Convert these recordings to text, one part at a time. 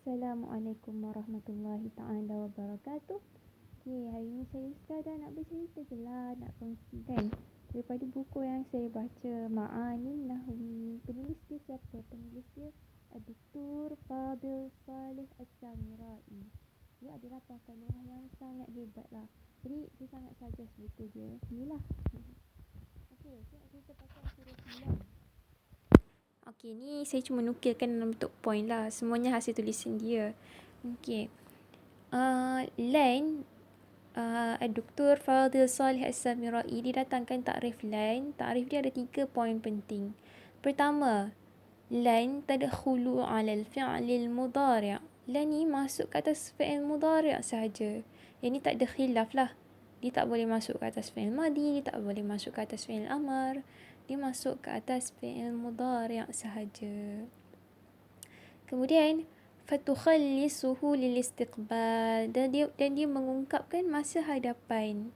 Assalamualaikum warahmatullahi ta'ala wabarakatuh. Okay, hari ni saya sekadar nak bercerita je lah, nak kongsikan daripada buku yang saya baca, Ma'anin Nahwi. Penulis dia siapa? Penulis dia Dr. Fadil Salih As-Samirai. Dia adalah pakar lughah yang sangat hebat lah. Jadi saya sangat suggest buku dia. Inilah. Okay, saya nak cerita pasal surah 9. Okey, ni saya cuma nukilkan dalam bentuk point lah. Semuanya hasil tulisan dia. Okey. Lain, Dr. Fadil Salih As-Samirai didatangkan takrif lain. Takrif dia ada 3 poin penting. Pertama, lain tadkhulu 'ala al-fi'l al-mudhari'. Lain ni masuk ke atas fi'il mudhari' sahaja. Yang ni tak ada khilaf lah. Dia tak boleh masuk ke atas fi'il madi, dia tak boleh masuk ke atas fi'il amar. Dia masuk ke atas fi'il mudhari' sahaja. Kemudian fatukhallisuhu lil istiqbal, dan dia mengungkapkan masa hadapan.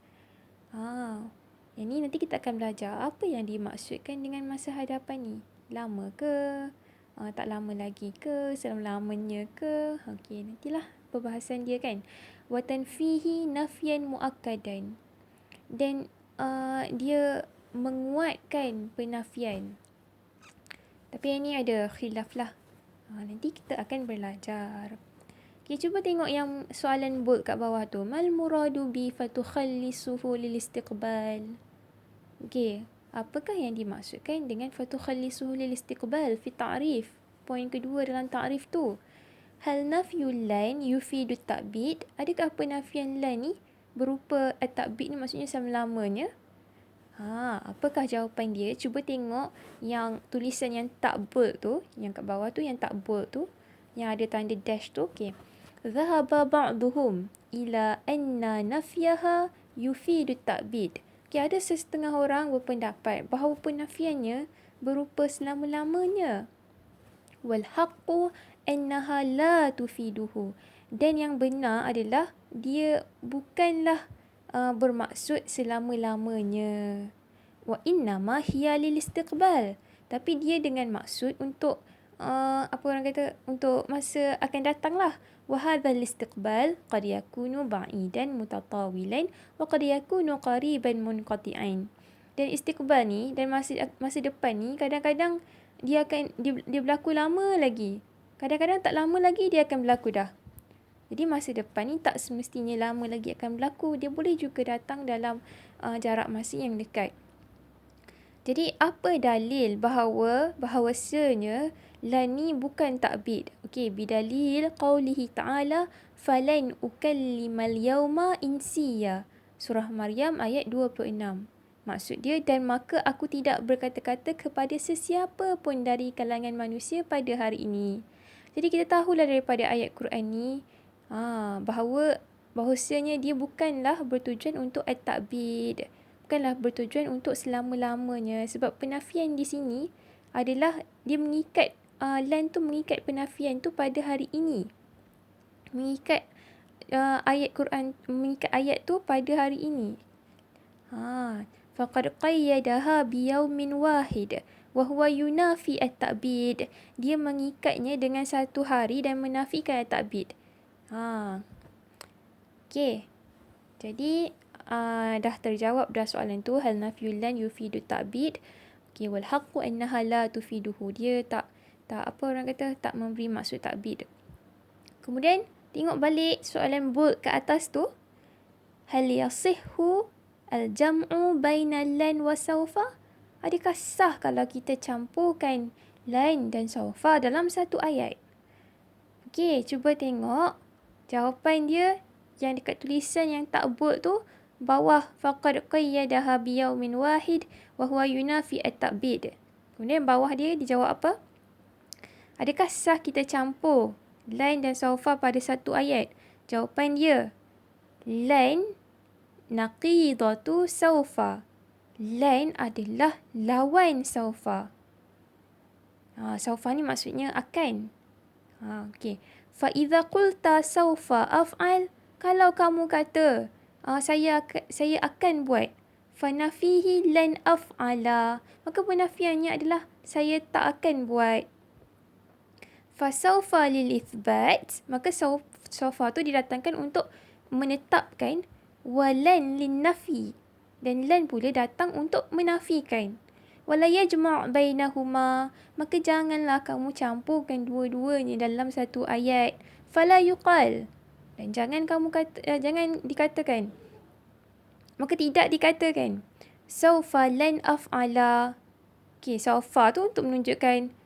Yang ni nanti kita akan belajar apa yang dimaksudkan dengan masa hadapan ni. Lama ke? Tak lama lagi ke? Selama-lamanya ke? Okey, nantilah perbahasan dia kan. Wa tanfihi nafyan muakkadan. Dan dia menguatkan penafian. Tapi yang ni ada khilaf lah. Nanti kita akan belajar. Okay, cuba tengok yang soalan bold kat bawah tu. Mal muradu bi fatukhallisuhu lil istiqbal. Okay, apakah yang dimaksudkan dengan fatukhallisuhu lil istiqbal fi ta'rif? Poin kedua dalam ta'rif tu. Hal nafyul lain yufidu ta'bid. Adakah penafian lain ni berupa at-ta'bid ni maksudnya selama-lamanya? Apakah jawapan dia? Cuba tengok yang tulisan yang tak bold tu, yang kat bawah tu yang tak bold tu, yang ada tanda dash tu. Okey. Dhahaba ba'duhum ila anna nafyaha yufidu ta'bid. Okey, ada setengah orang berpendapat bahawa penafiannya berupa selama-lamanya. Wal haqqu annaha la tufiduhu. Dan yang benar adalah dia bukanlah bermaksud selama-lamanya. Wa innama hiya lil istiqbal. Tapi dia dengan maksud untuk apa orang kata, untuk masa akan datang lah. Wa hadzal istiqbal qad yakunu ba'idan mutatawilan wa qad yakunu qariban munqati'an. Dan istiqbal ni dan masa depan ni kadang-kadang dia berlaku lama lagi. Kadang-kadang tak lama lagi dia akan berlaku dah. Jadi masa depan ni tak semestinya lama lagi akan berlaku. Dia boleh juga datang dalam jarak masa yang dekat. Jadi apa dalil bahawasanya la ni bukan ta'bid? Okey, bidalil qaulihi ta'ala falan ukallimal yawma insiya. Surah Maryam ayat 26. Maksud dia, dan maka aku tidak berkata-kata kepada sesiapa pun dari kalangan manusia pada hari ini. Jadi kita tahulah daripada ayat Quran ni bahawasanya dia bukanlah bertujuan untuk at-ta'bid, bukanlah bertujuan untuk selama-lamanya. Sebab penafian di sini adalah dia mengikat lan tu mengikat penafian tu pada hari ini. Mengikat ayat Quran, mengikat ayat tu pada hari ini. Faqad qayyadaha biyaumin wahid wa huwa yunafi at-ta'bid. Dia mengikatnya dengan satu hari dan menafikan at-ta'bid. Okey. Jadi dah terjawab dah soalan tu. Hal nafyul lan yufidu ta'bid. Okey, wal haqqu annaha la tufiduhu. Dia tak apa orang kata, tak memberi maksud ta'bid. Kemudian tengok balik soalan bold ke atas tu. Hal yasihhu al-jam'u baina lan wa sawfa? Adakah sah kalau kita campurkan lan dan sawfa dalam satu ayat? Okey, cuba tengok jawapan dia yang dekat tulisan yang tak bold tu, bawah faqad qayyadaha biyaumin wahid wa huwa yunafi at-ta'bid. Kemudian bawah dia dijawab apa? Adakah sah kita campur lan dan sawfa pada satu ayat? Jawapan dia, lan naqidatu sawfa. Lan adalah lawan sawfa. Sawfa ni maksudnya akan. Okey. Fa idza qulta sawfa af'al, kalau kamu kata saya akan buat, fa nafihi lan af'ala, maka penafiannya adalah saya tak akan buat. Fasawfa lil ithbat, maka sawfa tu didatangkan untuk menetapkan, walan lin nafi, dan lan pula datang untuk menafikan. Wala yajma' bainahuma, maka janganlah kamu campurkan dua-duanya dalam satu ayat. Fala yuqal, dan jangan dikatakan, maka tidak dikatakan sawfa lan af'ala. Okey, sawfa tu untuk menunjukkan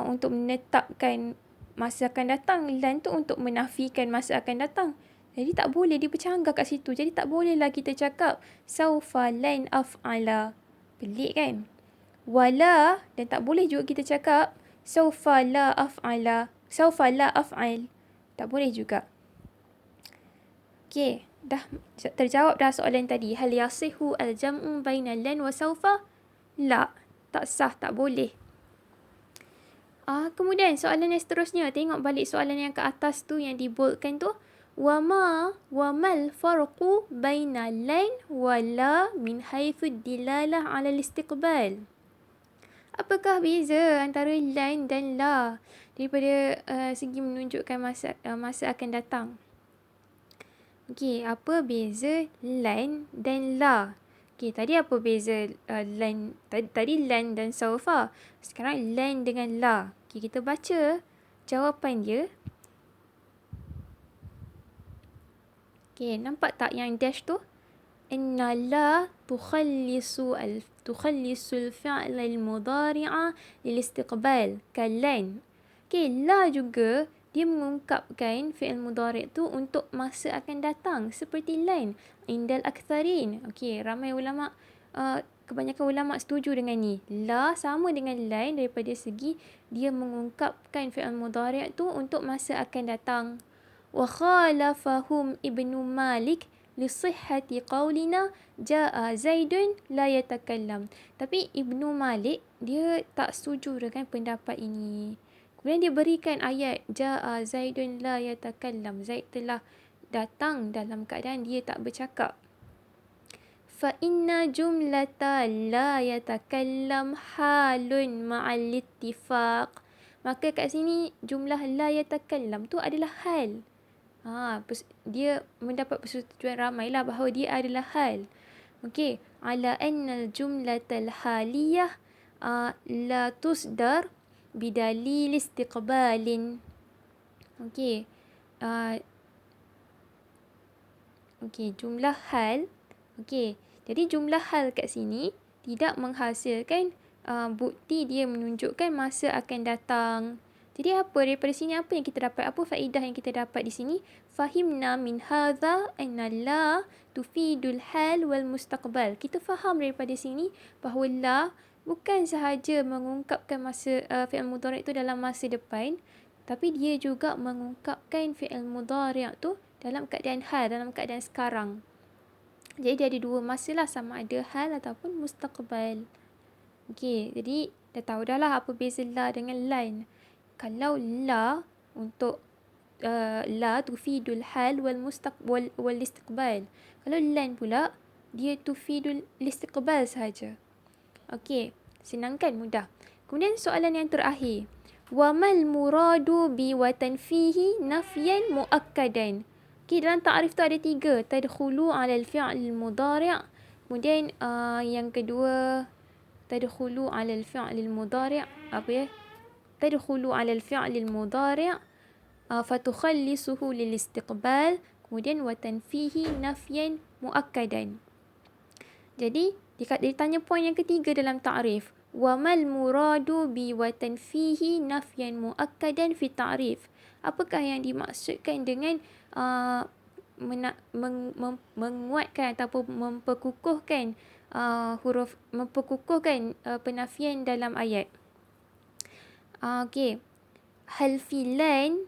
untuk menetapkan masa akan datang, lan tu untuk menafikan masa akan datang. Jadi tak boleh, dia bercanggah kat situ. Jadi tak bolehlah kita cakap sawfa lan af'ala. Pelik kan? Wala, dan tak boleh juga kita cakap sawfa la af'ala, sawfa la af'al. Tak boleh juga. Okey, dah terjawab dah soalan tadi. Hal yasihu al-jam'u baina lan wa sawfa? La, tak sah, tak boleh. Kemudian soalan yang seterusnya, tengok balik soalan yang ke atas tu yang diboldkan tu. Wamal farqu baina lan wa la min haythu dilalah ala al-istiqbal. Apakah beza antara lan dan la daripada segi menunjukkan masa akan datang? Okey, apa beza lan dan la? Okey, tadi apa beza lan? Tadi lan dan sawfa. Sekarang lan dengan la. Okey, kita baca jawapan dia. Okey, nampak tak yang dash tu? Inna la tukhallisul fi'l al-mudari'a lil-istiqbal kalan. Okey, la juga dia mengungkapkan fi'il mudari' tu untuk masa akan datang seperti lan indal aktharin. Okey, ramai ulama, kebanyakan ulama setuju dengan ni. La sama dengan lan daripada segi dia mengungkapkan fi'il mudari' tu untuk masa akan datang. Wa khalafahum Ibnu Malik lisihhati qawlina ja'a Zaidun la yatakallam. Tapi Ibnu Malik dia tak setuju dengan pendapat ini. Kemudian dia berikan ayat ja'a Zaidun la yatakallam. Zaid telah datang dalam keadaan dia tak bercakap. Fa inna jumlata la yatakallam halun ma'al ittifaq. Maka kat sini jumlah la yatakallam tu adalah hal. Dia mendapat persetujuan ramai lah bahawa dia adalah hal. Okey, ala anna al-jumlatal haliyah la tusdar bidalil istiqbalin. Okey. Okey, jumlah hal. Okey, jadi jumlah hal kat sini tidak menghasilkan bukti dia menunjukkan masa akan datang. Jadi apa daripada sini, apa yang kita dapat? Apa faedah yang kita dapat di sini? Fahimna min hadha anna la tufidul hal wal mustaqbal. Kita faham daripada sini bahawa la bukan sahaja mengungkapkan masa fi'il mudhari' itu dalam masa depan, tapi dia juga mengungkapkan fi'il mudhari' tu dalam keadaan hal, dalam keadaan sekarang. Jadi dia ada dua masa lah, sama ada hal ataupun mustaqbal. Okey, jadi dah tahu dah lah apa beza la dengan lan. Kalau la untuk la tufidul hal wal mustaqbal wal istiqbal. Kalau lan pula dia tufidul istiqbal sahaja. Okey, senang kan, mudah. Kemudian soalan yang terakhir. Wa mal muradu bi wa tanfihi nafyan muakkadan. Okey, dalam ta'rif tu ada 3. Tadkhulu 'ala al-fi'l al-mudhari'. Kemudian yang kedua, tadkhulu 'ala al-fi'l al-mudhari'. Apa ya? Tadkhulu 'ala al-fi'l al-mudhari' fatukhallisuhu lil-istiqbal. Kemudian wa tanfihi nafyan muakkadan. Jadi ditanya poin yang ketiga dalam ta'rif. Wa mal muradu bi wa tanfihi nafyan muakkadan fi ta'rif. Apakah yang dimaksudkan dengan menguatkan ataupun memperkukuhkan penafian dalam ayat? Okey. Hal fi lan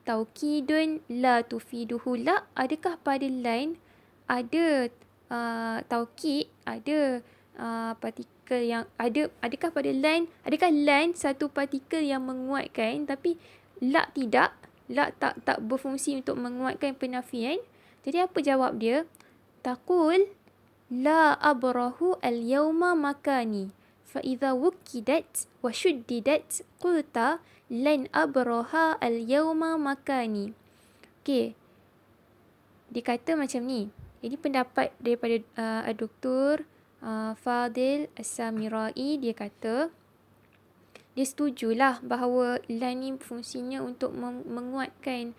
taukidun la tufiduhu la. Adakah pada lan ada taukid, ada partikel yang adakah pada lan, adakah lan satu partikel yang menguatkan, tapi la tidak, la tak berfungsi untuk menguatkan penafian. Jadi apa jawab dia? Taqul la abrahu al-yawma makani فإذا وكدت وشددت قلت لن أبرح اليوم مكاني. Okey, dia kata macam ni. Ini pendapat daripada Dr. Fadil As-Samirai. Dia kata dia setujulah bahawa lan ni fungsinya untuk menguatkan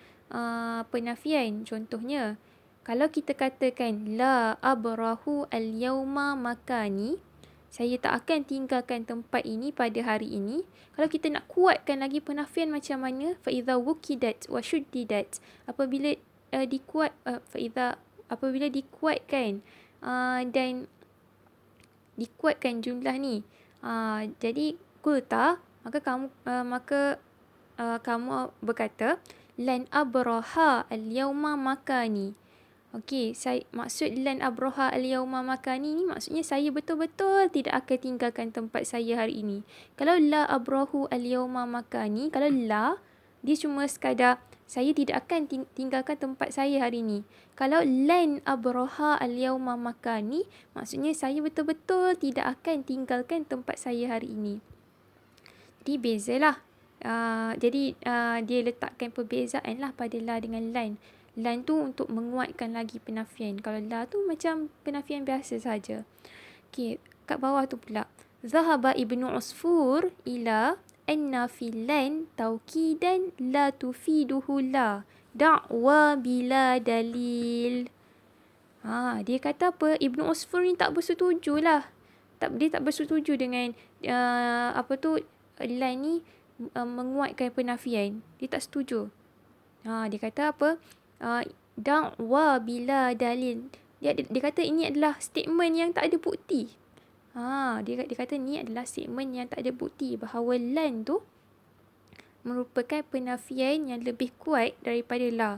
penafian. Contohnya, kalau kita katakan la abrahu al-yawma makani, saya tak akan tinggalkan tempat ini pada hari ini. Kalau kita nak kuatkan lagi penafian macam mana? Fa idza wukidat wa shuddidat. Apabila apabila dikuatkan dan dikuatkan jumlah ni. Jadi kulta, maka kamu berkata lan abraha al-yawma makani. Okey, maksud lan abraha al-yawma makani ni maksudnya saya betul-betul tidak akan tinggalkan tempat saya hari ini. Kalau la abrahu al-yawma makani, kalau la dia cuma sekadar saya tidak akan tinggalkan tempat saya hari ini. Kalau lan abraha al-yawma makani, maksudnya saya betul-betul tidak akan tinggalkan tempat saya hari ini. Jadi bezalah. Dia letakkan perbezaan lah pada la dengan lan. Lan tu untuk menguatkan lagi penafian. Kalau la tu macam penafian biasa saja. Okey, kat bawah tu pula. Zahaba Ibnu Usfur ila anna fi lan taukidan la tufiduhu la da'wa bila dalil. Dia kata apa? Ibnu Usfur ni tak bersetuju lah. Dia tak bersetuju dengan lan ni menguatkan penafian. Dia tak setuju. Dia kata apa? Da'wa bila dalil. Dia kata ini adalah statement yang tak ada bukti. Dia kata ni adalah statement yang tak ada bukti bahawa lan tu merupakan penafian yang lebih kuat daripada la.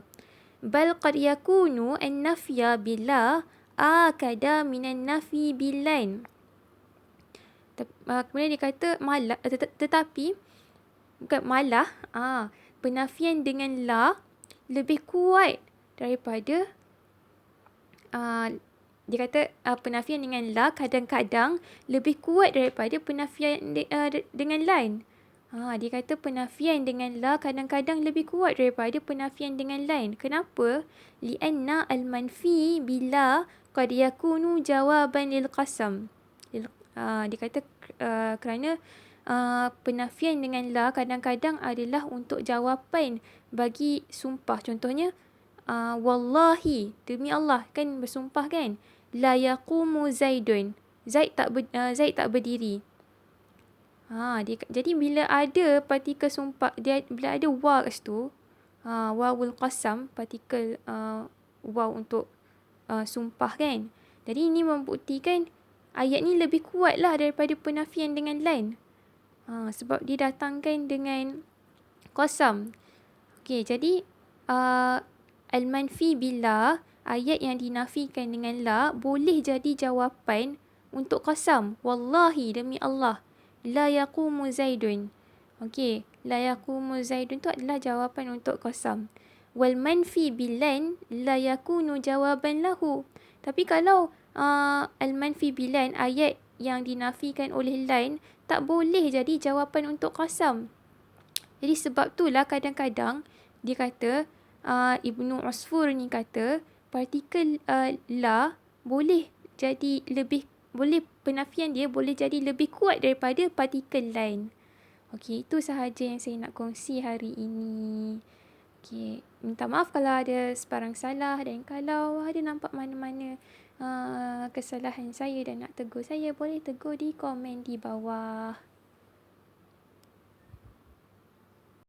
Bal qad yakunu an-nafya bila akada minan nafi bilan. Kemudian dia kata malah, tetapi bukan malah, penafian dengan la lebih kuat daripada dia kata penafian dengan la kadang-kadang lebih kuat daripada penafian dengan lan. Dia kata penafian dengan la kadang-kadang lebih kuat daripada penafian dengan lan. Kenapa? Li'anna al-manfi bila qad yakunu jawaban lil qasam. Dia kata kerana penafian dengan la kadang-kadang adalah untuk jawapan bagi sumpah. Contohnya, wallahi, demi Allah, kan bersumpah kan, la yaqumu Zaidun, Zaid tak berdiri. Jadi bila ada partikel sumpah, bila ada waw kat situ, wawul qasam, partikel waw untuk sumpah kan. Jadi ini membuktikan ayat ni lebih kuat lah daripada penafian dengan lan. Sebab didatangkan dengan qasam. Okey, jadi al-manfi bila, ayat yang dinafikan dengan la, boleh jadi jawapan untuk qasam. Wallahi, demi Allah, la yaqumu Zaidun. Okey, la yaqumu Zaidun tu adalah jawapan untuk qasam. Wal manfi bilan la yakunu jawaban lahu. Tapi kalau al-manfi bilan, ayat yang dinafikan oleh lan, tak boleh jadi jawapan untuk qasam. Jadi sebab itulah kadang-kadang dia kata, Ibnu Usfur ni kata, partikel la boleh jadi penafian dia boleh jadi lebih kuat daripada partikel lan. Okey, itu sahaja yang saya nak kongsi hari ini. Okey, minta maaf kalau ada sebarang salah, dan kalau ada nampak mana-mana kesalahan saya dan nak tegur saya, boleh tegur di komen di bawah.